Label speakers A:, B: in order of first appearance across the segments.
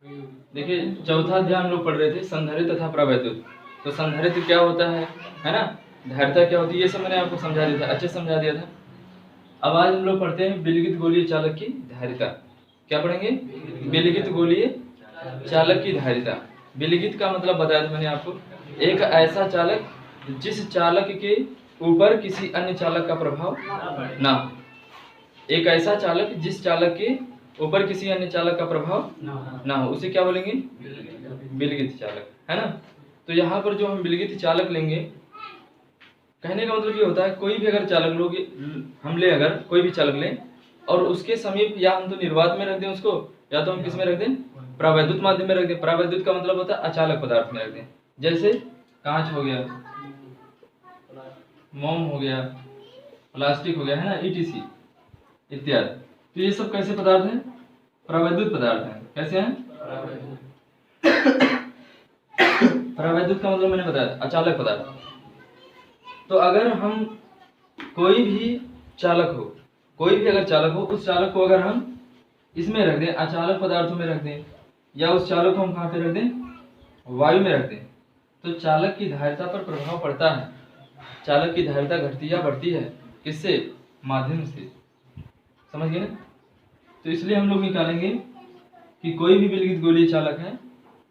A: देखिए चौथा अध्याय हम लोग पढ़ रहे थे संधारित्र तथा प्रवैद्युत। तो संधारित्र क्या होता है ना, धारिता क्या होती है, ये सब मैंने आपको समझा दिया था, अच्छे से समझा दिया था। अब आज हम लोग पढ़ते हैं विलगित गोलीय चालक की धारिता। क्या पढ़ेंगे? विलगित गोलीय चालक की धारिता। विलगित का मतलब बताया था मैंने आपको, एक ऐसा चालक जिस चालक के ऊपर किसी अन्य चालक का प्रभाव ना हो। एक ऐसा चालक जिस चालक के ऊपर किसी अन्य चालक का प्रभाव ना हो, उसे क्या बोलेंगे? विलगित चालक, है ना। तो यहाँ पर जो हम विलगित चालक लेंगे, कहने का मतलब ये होता है कोई भी अगर चालक लोग हम ले, अगर कोई भी चालक लें और उसके समीप या हम तो निर्वात में रख दें उसको, या तो हम किस में रख दें? प्रावैद्युत माध्यम में रख दें। प्रावैद्युत का मतलब होता है अचालक पदार्थ में रख दें, जैसे कांच हो गया, मोम हो गया, प्लास्टिक हो गया, है ना, ईटीसी इत्यादि। तो ये सब कैसे पदार्थ हैं? प्रावैद्युत पदार्थ हैं। कैसे हैं? प्रावैद्युत का मतलब मैंने बताया अचालक पदार्थ। तो अगर हम कोई भी चालक हो, कोई भी अगर चालक हो, उस चालक को अगर हम इसमें रख दें, अचालक पदार्थों में रख दें, या उस चालक को हम कहाँ पे रख दें? वायु में रख दें, तो चालक की धारिता पर प्रभाव पड़ता है। चालक की धारिता घटती या बढ़ती है, किससे? माध्यम से। समझ गए ना? तो इसलिए हम लोग निकालेंगे कि कोई भी विलगित गोलीय चालक है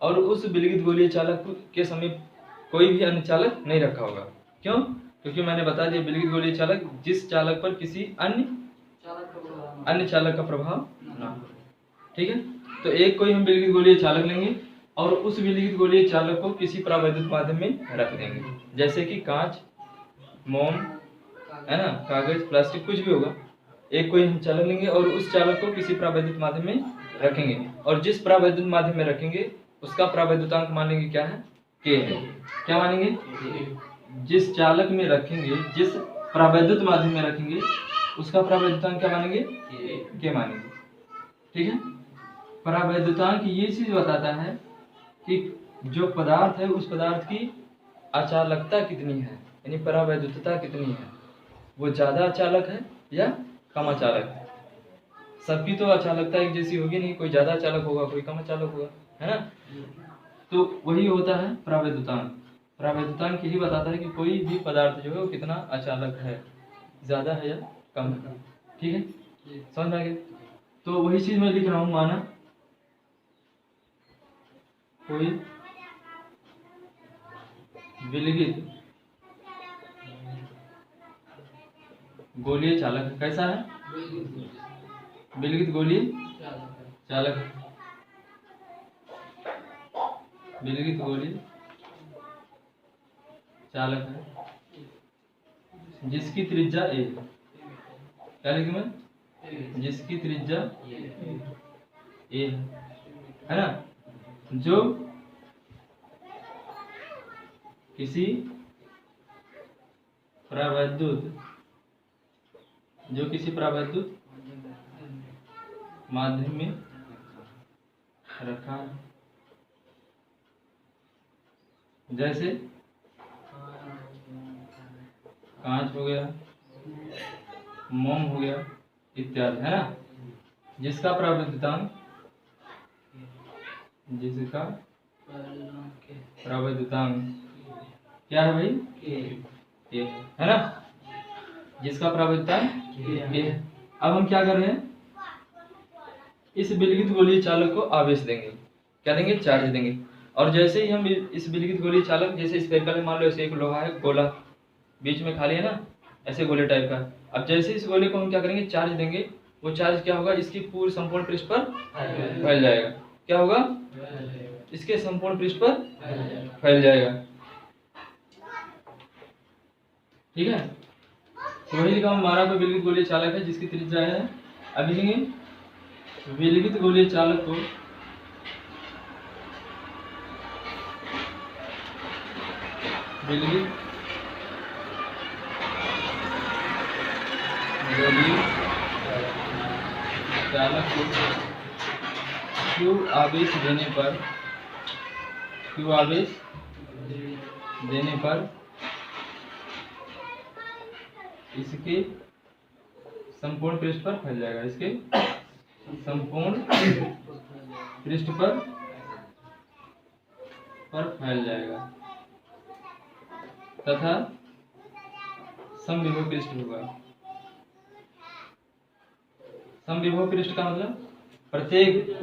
A: और उस विलगित गोलीय चालक के समीप कोई भी अन्य चालक नहीं रखा होगा। क्यों? क्योंकि मैंने बता दिया विलगित गोलीय चालक जिस चालक पर किसी अन्य चालक का प्रभाव ना हो। ठीक है, तो एक कोई हम विलगित गोलीय चालक लेंगे और उस विलगित गोलीय चालक को किसी प्रावैद्युत माध्यम में रख देंगे, जैसे कि कांच, मोम, है ना, कागज, प्लास्टिक, कुछ भी होगा। एक कोई हम चालक लेंगे और उस चालक को किसी प्रावैद्युत माध्यम में रखेंगे, और जिस प्रावैद्युत माध्यम में रखेंगे उसका प्रावैद्युतांक मानेंगे क्या है? के है। क्या मानेंगे? जिस चालक में रखेंगे, जिस प्रावैद्युत माध्यम में रखेंगे उसका प्रावैद्युतांक क्या मानेंगे? के मानेंगे। ठीक है, प्रावैद्युतांक ये चीज बताता है कि जो पदार्थ है उस पदार्थ की अचालकता कितनी है, यानी प्रावैद्युतता कितनी है, वो ज्यादा अचालक है या कम अचालक है। सबकी तो अचालकता एक जैसी होगी नहीं, कोई ज्यादा अचालक होगा, कोई कम अचालक होगा, है ना। तो वही होता है प्रावैद्युतांक। प्रावैद्युतांक यही बताता है कि कोई भी पदार्थ जो है वो कितना अचालक है, ज्यादा है या कम है। ठीक है, समझ में आ गया? तो वही चीज मैं लिख रहा हूं, माना कोई विलगित गोलीय चालक। कैसा है? विलगित गोलीय चालक, विलगित गोलीय चालक है जिसकी त्रिज्या ए है। क्या लिखूं मैं? जिसकी त्रिज्या ए है ना, जो किसी प्रावैद्युत माध्यम में रखा, जैसे कांच हो गया, मोम हो गया इत्यादि, है ना। जिसका प्रावैद्युतांक क्या है भाई? के है ना, जिसका प्रावैद्युतांक के है। अब हम क्या कर रहे हैं? इस विलगित गोलीय चालक को आवेश देंगे। क्या देंगे? चार्ज देंगे। और जैसे ही हम इस विलगित गोलीय चालक, जैसे स्फेरिकल है, मान लो ऐसे एक लोहा है, गोला बीच में खाली है ना, ऐसे गोले टाइप का। अब जैसे इस गोले को हम क्या करेंगे? चार्ज देंगे। वो चार्ज क्या होगा? इसकी पूरी संपूर्ण पृष्ठ पर फैल जाएगा। क्या होगा? इसके संपूर्ण पृष्ठ पर फैल जाएगा। ठीक है, तो वही लिखा हमारा कोई विलगित गोलीय चालक है जिसकी त्रिज्या है। अब लिखेंगे विलगित गोलीय चालक को विलगित गोलीय चालक को Q आवेश देने पर इसके संपूर्ण पृष्ठ पर फैल जाएगा। इसके संपूर्ण पृष्ठ पर पर फैल जाएगा तथा समविभव पृष्ठ होगा। समविभव पृष्ठ का मतलब प्रत्येक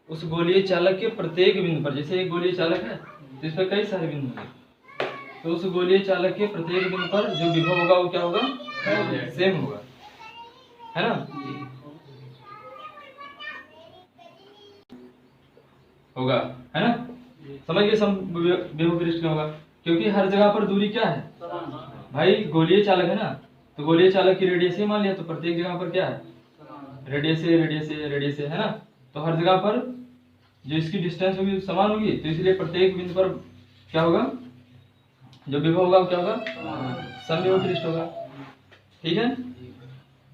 A: उस गोलीय चालक के प्रत्येक बिंदु पर, जैसे एक गोलीय चालक है तो इस पर कई सारे बिंदु होंगे, तो उस गोलीय चालक के प्रत्येक बिंदु पर जो विभव होगा वो क्या होगा, सेम होगा, है ना, होगा, है ना। समझ गए समविभव पृष्ठ क्या होगा, क्योंकि हर जगह पर दूरी क्या है भाई, गोलीय चालक है ना, तो गोलीय चालक की रेडियस ही मान लिया, तो प्रत्येक जगह पर क्या है, रेडियस है ना, तो हर जगह पर जो इसकी डिस्टेंस होगी समान होगी, तो इसलिए प्रत्येक बिंदु पर क्या होगा, जो विभव होगा वो क्या होगा, समविभव पृष्ठ होगा। ठीक है।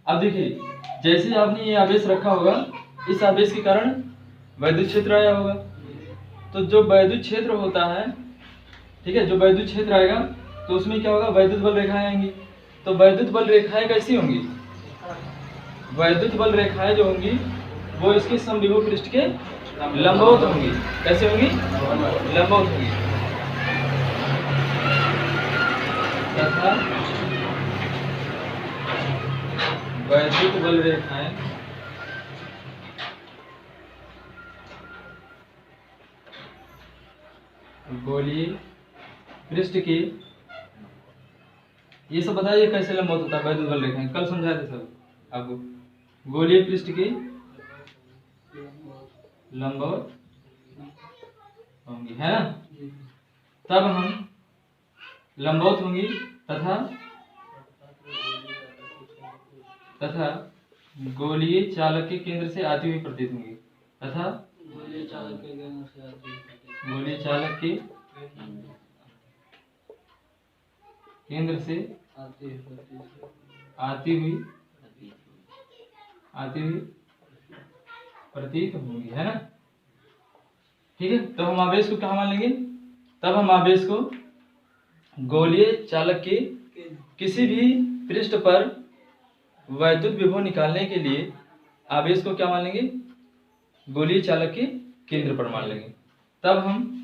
A: अब देखिए, जैसे आपने ये आवेश रखा होगा, इस आवेश के कारण वैद्युत क्षेत्र आया होगा, तो जो वैद्युत क्षेत्र होता है, ठीक है, जो वैद्युत क्षेत्र आएगा तो उसमें क्या होगा, वैद्युत बल रेखाएं आएंगी। तो वैद्युत बल रेखाएं कैसी होंगी, वैद्युत बल रेखाएं जो होंगी वो इसके समविभव पृष्ठ के लंबवत होंगी। कैसे होंगी, लंबवत होंगी, तथा वैद्युत बल रेखाएं गोलीय पृष्ठ की, ये सब बताइए कैसे लंबवत होता है वैद्युत बल रेखाएं, कल समझाए थे सब आपको। गोलीय पृष्ठ की लंबवत होंगी, है ना, तब हम लंबवत होंगी तथा गोलीय चालक के केंद्र से आती हुई प्रतीत होंगी, तथा गोलीय चालक के केंद्र से आती हुई प्रतीत होंगी, है ना। ठीक है, तो हम आवेश को कहाँ मान लेंगे, तब हम आवेश को गोलीय चालक के किसी भी पृष्ठ पर वैद्युत विभव निकालने के लिए आवेश को क्या मान लेंगे, गोलीय चालक के केंद्र पर मान लेंगे। तब हम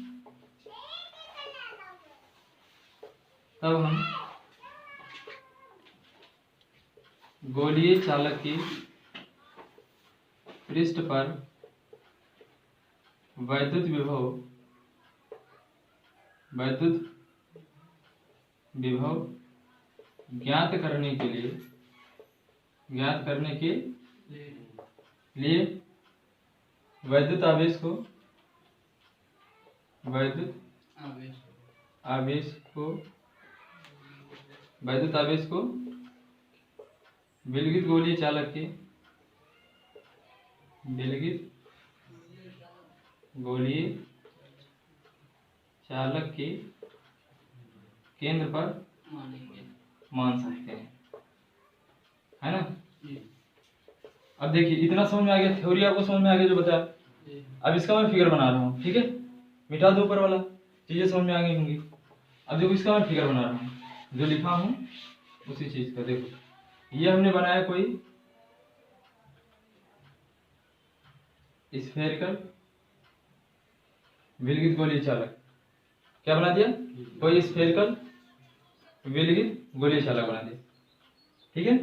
A: गोलीय चालक के पृष्ठ पर वैद्युत विभव ज्ञात करने के लिए वैद्युत आवेश को विलगित गोलीय चालक के केंद्र पर मान सकते हैं, है ना। अब देखिए, इतना समझ में आ गया, थ्योरी आपको समझ में आ गया जो बताया। अब इसका मैं फिगर बना रहा हूँ, ठीक है, मिटा दो ऊपर वाला, चीजें समझ में आ गई होंगी। अब देखो, इसका मैं फिगर बना रहा हूँ, जो लिखा हूँ उसी चीज का। देखो, ये हमने बनाया कोई स्फेरिकल विलगित गोलीय चालक, क्या बना दिया, कोई स्फेरिकल विलगित गोलीय चालक बना दिया, ठीक है।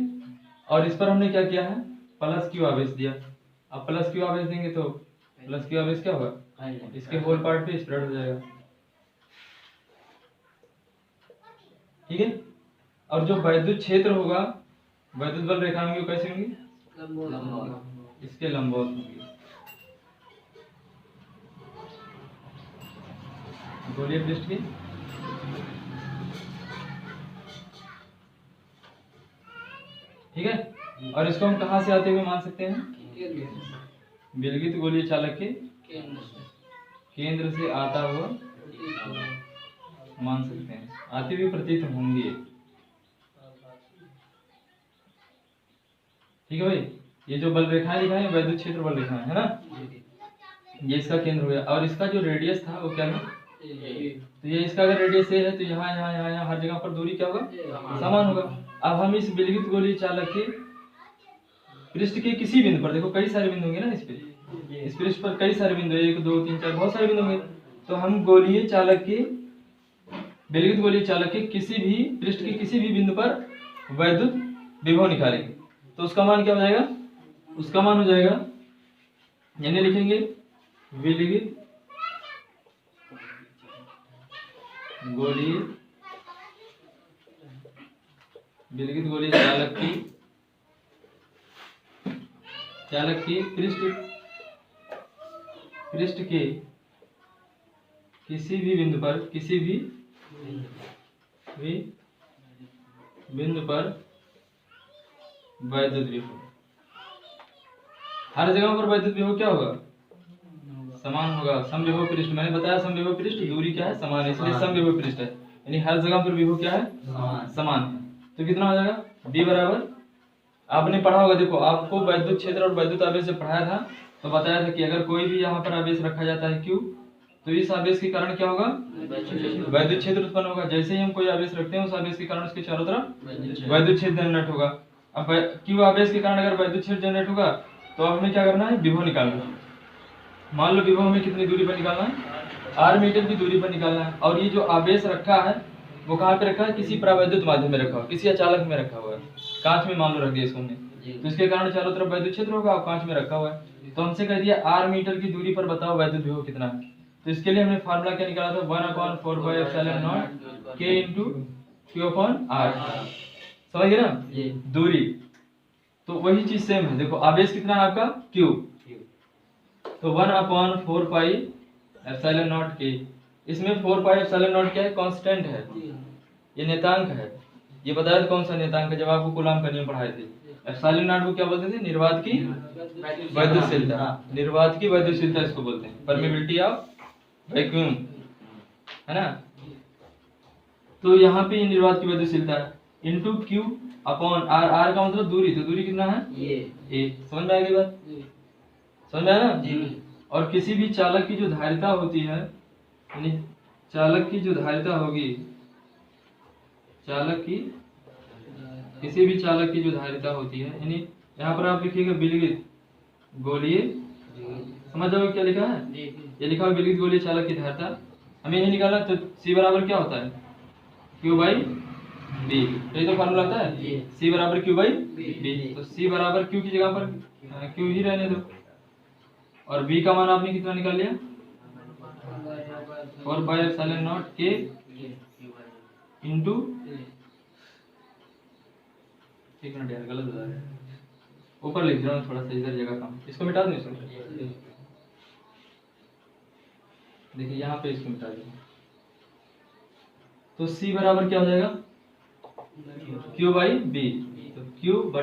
A: और इस पर हमने क्या किया है, प्लस क्यू आवेश दिया। अब प्लस क्यू आवेश देंगे तो प्लस क्यू आवेश क्या होगा, इसके होल पार्ट पे स्प्रेड हो जाएगा, ठीक है। और जो वैद्युत क्षेत्र होगा, वैद्युत बल रेखा होंगी, कैसी होंगी, इसके लंबवत होंगी, गोलीय पृष्ठ की। ठीक है, और इसको हम कहां से आते हुए मान सकते हैं, विलगित गोलीय चालक के केंद्र से आता हुआ मान सकते हैं, आती हुई प्रतीत होंगे। ठीक है भाई, ये जो बल रेखाएं दिखाई वैद्युत क्षेत्र बल रेखाएं, है ना, ये इसका केंद्र हो गया। और इसका जो रेडियस था वो क्या है, तो ये इसका अगर रेडियस ए है तो यहाँ यहाँ यहाँ यहाँ हर जगह पर दूरी क्या होगा, समान होगा। अब हम इस विलगित गोलीय चालक के पृष्ठ के किसी बिंदु पर, देखो कई सारे बिंदु होंगे ना इस पे, इस पृष्ठ पर कई सारे बिंदु, 1 2 3 4 बहुत सारे बिंदु होंगे। तो हम गोलीय चालक के विलगित गोलीय चालक के किसी भी पृष्ठ के किसी भी बिंदु पर वैद्युत विभव निकालेंगे। तो उसका मान क्या हो जाएगा? उसका मान हो जाएगा, यानी लिखेंगे विलगित गोलीय चालक की पृष्ठ के किसी भी बिंदु पर वैद्युत विभव, हर जगह पर वैद्युत विभव क्या होगा? समान होगा। समविभव पृष्ठ, मैंने बताया समविभव पृष्ठ दूरी क्या है? समान है, इसलिए समविभव पृष्ठ है, यानी हर जगह पर विभव क्या है? समान है। तो कितना हो जाएगा? B बराबर, आपने पढ़ा होगा, देखो आपको वैद्युत क्षेत्र और वैद्युत आवेश से पढ़ाया था, तो बताया था कि अगर कोई भी यहाँ पर आवेश रखा जाता है Q, तो इस आवेश के कारण क्या होगा? वैद्युत क्षेत्र उत्पन्न होगा। जैसे ही हम कोई आवेश रखते हैं, उस आवेश के कारण उसके चारों तरफ वैद्युत क्षेत्र जनरेट होगा। अब Q आवेश के कारण अगर वैद्युत क्षेत्र जनरेट होगा, तो अब हमें क्या करना है? विभव निकालना है। मान लो विभव हमें कितनी दूरी पर निकालना है? r मीटर की दूरी पर निकालना है। और ये जो आवेश रखा है वो कहाँ पे रखा है? किसी परावैद्युत माध्यम में रखा हुआ, किसी अचालक में रखा हुआ है। कांच में मान लो रख दिया इसको हमने, तो इसके कारण चारों तरफ वैद्युत क्षेत्र होगा और कांच में रखा हुआ है। तो हमसे कह दिया r मीटर की दूरी पर बताओ वैद्युत विभव कितना है। तो इसके लिए हमने फार्मूला क्या निकाला था? 1/4πε0 k × Q/r। समझ गए ना? दूरी तो वही चीज सेम है। देखो आवेश कितना है आपका? Q, तो 1/4πε0 k। इसमें 4πε0 क्या है? कांस्टेंट है, ये नेतांक है। ये बताया था कौन सा नेतांक है जब आपको कूलाम का नियम पढ़ाए थे। ε0 को क्या बोलते थे? निर्वात की वैद्युतशीलता। निर्वात की वैद्युतशीलता इसको बोलते हैं, परमेबिलिटी ऑफ वैक्यूम, है ना? तो यहाँ पे निर्वात की वैद्युतशीलता है into Q upon R। R का मतलब दूरी, तो दूरी कितना है? A। समझ में आ गई बात? समझ में आया ना? और किसी भी चालक की जो धारिता होती है, यानी चालक की जो धारिता होगी, किसी भी चालक की जो धारिता होती है, यानी यहाँ पर आप लिखिएगा विलगित गोलीय, समझ जाओगे क्या लिखा है? ये लिखा है विलगित गोलीय चालक की धारिता। हमें यही निकालना, तो C बराबर क्या होता है? Q/B। यही तो फार्मूला आता है, C बराबर Q/B। तो C बराबर Q की जगह पर Q ही रहने दो, और B का मान आपने कितना निकाल लिया? 4πε0 k इंटू, एक मिनट यार गलत बता रहे हैं, ऊपर लिख रहा हूँ थोड़ा सा, इधर जगह कम, इसको मिटा दूँ? इसको देखिए यहाँ पे इसको मिटा दूँ, तो C बराबर क्या हो जाएगा? Q/B। तो Q/B,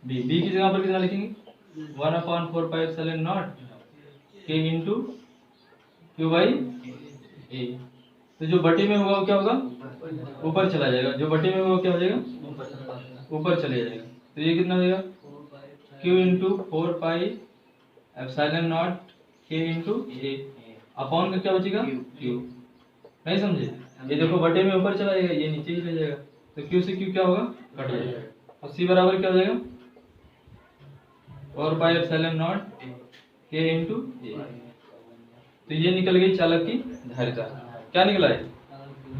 A: B की जगह पर कितना लिखेंगे? 1/4πε0 k इंटू Q/A। तो जो बटे में होगा वो क्या होगा? ऊपर चला जाएगा। जो बटे में होगा क्या हो जाएगा? ऊपर चले जाएगा। तो ये कितना हो जाएगा? Q into 4πε0 k into A upon का क्या बचेगा? Q। नहीं समझे? ये देखो बटे में ऊपर चला जाएगा, ये नीचे ही रह जाएगा। तो Q से Q क्या होगा? कट जाएगा। और C बराबर क्या हो जाएगा? 4πε0 k इंटू A। तो ये निकल गई चालक की धारिता। क्या निकला है?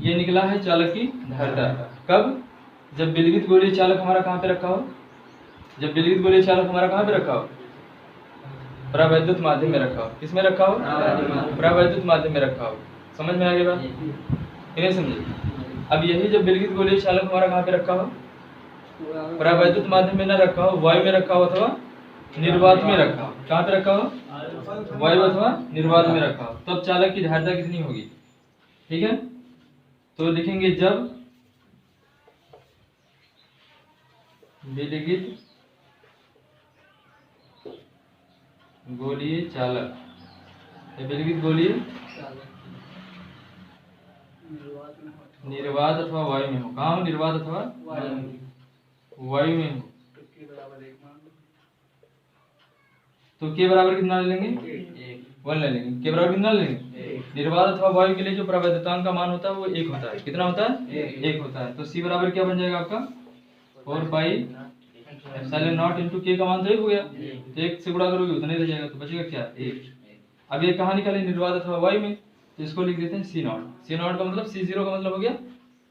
A: ये निकला है चालक की धारिता। कब? जब विलगित गोलीय चालक हमारा कहाँ पे रखा हो? जब विलगित गोलीय चालक हमारा कहाँ पे रखा हो? परावैद्युत माध्यम में रखा हो। किसमें रखा हो? परावैद्युत माध्यम में रखा हो। समझ में आ गई बात? नहीं समझे? अब यही जब विलगित गोलीय चालक हमारा कहाँ पे रखा हो? परावैद्युत माध्यम में न रखा हो, वायु में रखा हो अथवा निर्वात में रखा हो। कहाँ पे रखा हो? वायु अथवा निर्वात में रखा हो। तब चालक की धारिता कितनी होगी? ठीक है, तो लिखेंगे जब विलगित गोलीय चालक, विलगित गोलीय निर्वात अथवा वायु में हो। कहाँ हो? निर्वात अथवा वायु में हो। तो के बराबर कितना ले लेंगे? 1 ले लेंगे। के बराबर कितना ले लेंगे? निर्वात अथवा वायु के लिए जो परावैद्युतांक का मान होता है वो 1 होता है। कितना होता है? 1 होता है। तो C बराबर क्या बन जाएगा आपका? 4πε0 इंटू के का मान तो 1 हो गया, तो 1 से गुणा करोगे उतना ही रह जाएगा, तो बचेगा क्या? 1। अब ये कहाँ निकाले, निर्वात अथवा वायु में, तो इसको लिख देते हैं सी नॉट। सी नॉट का मतलब C0 का मतलब हो गया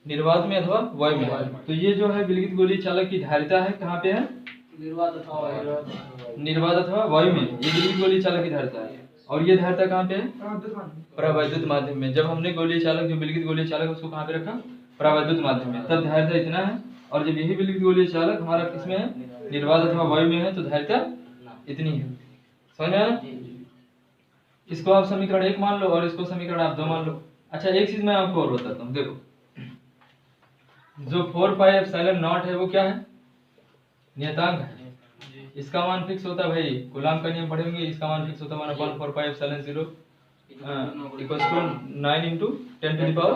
A: निर्वात में अथवा वायु में। तो ये जो है विलगित गोलीय चालक की धारिता है, कहाँ पे है, निर्वात अथवा वायु में, ये विलगित गोलीय चालक की धारिता है। और ये धारिता कहाँ पे है, परावैद्युत माध्यम में। जब हमने गोलीय चालक, जो विलगित गोलीय चालक, उसको कहाँ पे रखा, परावैद्युत माध्यम में, तब धारिता इतना है। और जब यही विलगित गोलीय चालक हमारा किसमें है, निर्वात अथवा वायु में है, तो धारिता इतनी है। समझ में आया? इसको आप समीकरण 1 मान लो और इसको समीकरण आप 2 मान लो। अच्छा, एक चीज मैं आपको और बताता हूँ, देखो जो 4 पाई एप्सिलॉन नॉट है वो क्या है, नियतांक है। इसका मान फिक्स होता है भाई, कूलॉम का नियम पढ़ेंगे, इसका मान फिक्स होता है 1/4 पाई एप्सिलॉन 0 इक्वल्स टू 9 × 10⁹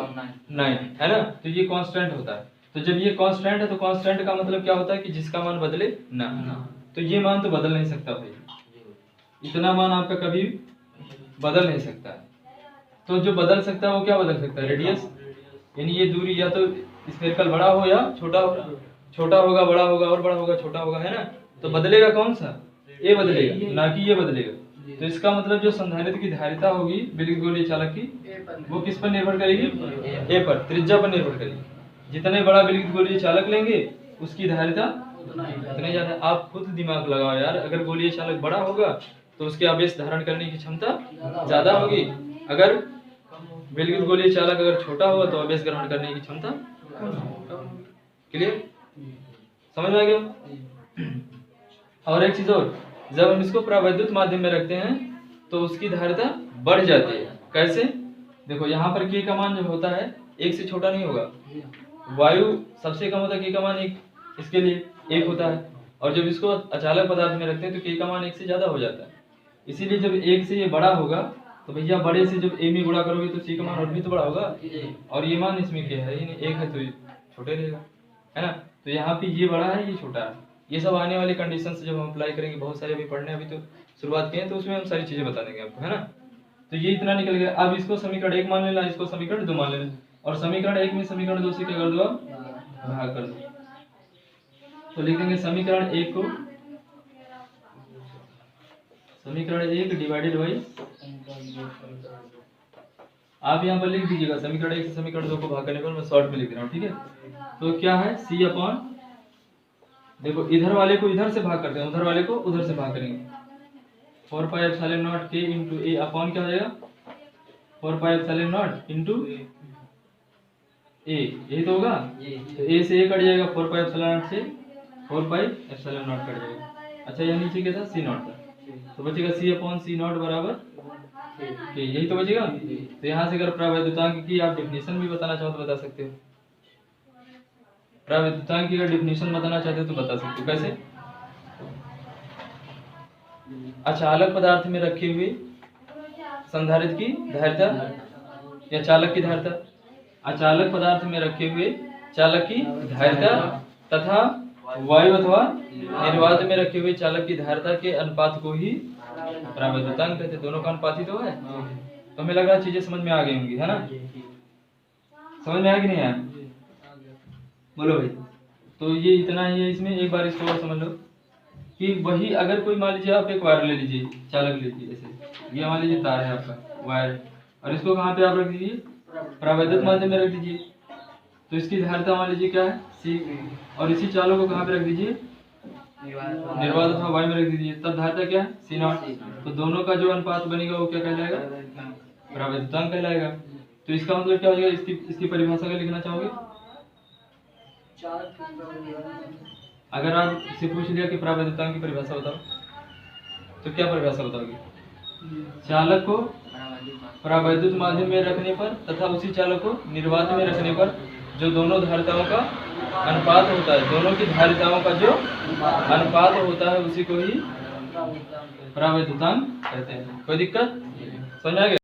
A: है ना। तो ये कांस्टेंट होता है। तो जब ये कांस्टेंट है तो कांस्टेंट का मतलब क्या होता है कि जिसका मान बदले ना। तो ये मान तो बदल नहीं सकता भाई, इतना मान आपका कभी बदल नहीं सकता। तो जो बदल सकता है वो क्या बदल सकता है, रेडियस, यानी ये दूरी या तो स्फेरिकल बड़ा हो या छोटा हो, छोटा होगा बड़ा होगा और बड़ा होगा छोटा होगा, है ना। तो बदलेगा कौन सा, ए बदलेगा, ना कि ये बदलेगा। तो इसका मतलब जो संधारित्र की धारिता होगी विलगित गोलीय चालक की, वो किस पर निर्भर करेगी, ए पर, त्रिज्या पर निर्भर करेगी। जितने बड़ा विलगित गोलीय चालक लेंगे उसकी धारिता उतने ज्यादा। आप खुद दिमाग लगाओ यार, अगर गोलीय चालक बड़ा होगा तो उसके आवेश धारण करने की क्षमता ज्यादा होगी, अगर विलगित गोलीय चालक अगर छोटा होगा तो आवेश ग्रहण करने की क्षमता क्लियर, समझ में आ गया। और एक चीज और, जब हम इसको परावैद्युत माध्यम में रखते हैं तो उसकी धारिता बढ़ जाती है। कैसे, देखो यहाँ पर K का मान जो होता है 1 से छोटा नहीं होगा, वायु सबसे कम होता है K का मान 1, इसके लिए 1 होता है। और जब इसको अचालक पदार्थ में रखते हैं तो K का मान 1 से ज्यादा हो जाता है। इसीलिए जब 1 से ये बड़ा होगा तो भैया बड़े से जब A में गुणा करोगे तो C का मान और भी तो बड़ा होगा, और ये मान इसमें क्या है, 1 है तो ये छोटे रहेगा, है ना। तो यहाँ पे ये बड़ा है ये छोटा है। ये सब आने वाले कंडीशन जब हम अप्लाई करेंगे, बहुत सारे अभी पढ़ने, अभी तो शुरुआत किए हैं, तो उसमें हम सारी चीजें बता देंगे आपको, है ना। तो ये इतना निकल गया। अब इसको समीकरण 1 मान लेना, इसको समीकरण 2 मान लेना, और समीकरण 1 में समीकरण 2 से क्या कर दो, भाग कर दो। तो लिखेंगे समीकरण 1 को, समीकरण 1 डिवाइडेड बाई, आप यहाँ पर लिख दीजिएगा समीकरण 1 से समीकरण 2 को भाग करने पर, मैं शॉर्ट में लिख रहा हूँ, ठीक है। तो क्या है, C अपॉन, देखो इधर वाले को इधर से भाग करते हैं, उधर वाले को उधर से भाग करेंगे, 4 pi epsilon not K into A upon क्या हो जाएगा, 4 pi epsilon not into A, यही तो होगा। तो A से A कट जाएगा, 4 पाई एप्सिलॉन नॉट से 4 पाई एप्सिलॉन नॉट कट जाएगा। अच्छा, यहाँ नीचे क्या था, C नॉट था, तो बचेगा C अपॉन C नॉट बराबर K, यही तो बचेगा। तो यहाँ से अगर परावैद्युतांक की आप डेफिनेशन भी बताना चाहो तो बता सकते हो, परावैद्युतांक की अगर डेफिनेशन बताना चाहते हो तो बता सकते हो। कैसे, अचालक पदार्थ में रखे हुए संधारित्र की धारिता या चालक की धारिता, अचालक पदार्थ में रखे हुए चालक की धारिता तथा वायु अथवा निर्वात में रखे हुए चालक की धारिता के अनुपात को ही परावैद्युतांक कहते हैं। दोनों का अनुपात ही तो है। तो हमें लग रहा है चीजें समझ में आ गई होंगी, है ना। समझ में आया कि नहीं आया, बोलो भाई। तो ये इतना ही है इसमें। एक बार इसको और समझ लो कि वही, अगर कोई मान लीजिए आप एक वायर ले लीजिए, चालक ले लीजिए, जैसे ये मान लीजिए तार है आपका वायर, और इसको कहाँ पे आप रख दीजिए, परावैद्युत माध्यम में रख दीजिए। तो इसकी धारिता मान लीजिए क्या है, C, और इसी चालक को कहाँ पे रख दीजिए, निर्वात अथवा वायु में रख दीजिए, तब धारिता क्या है, C नॉट। तो दोनों का जो अनुपात बनेगा वो क्या कहलाएगा, परावैद्युतांक कहलाएगा। तो इसका मतलब क्या हो जाएगा, इसकी परिभाषा का लिखना चाहोगे, अगर आप इससे पूछ लिया कि परावैद्युतांक की परिभाषा बताओ तो क्या परिभाषा बताओगे, चालक को परावैद्युत माध्यम में रखने पर तथा उसी चालक को निर्वात में रखने पर जो दोनों धारिताओं का अनुपात होता है, दोनों की धारिताओं का जो अनुपात होता है उसी को ही परावैद्युतांक कहते हैं। कोई दिक्कत, समझ आ गया।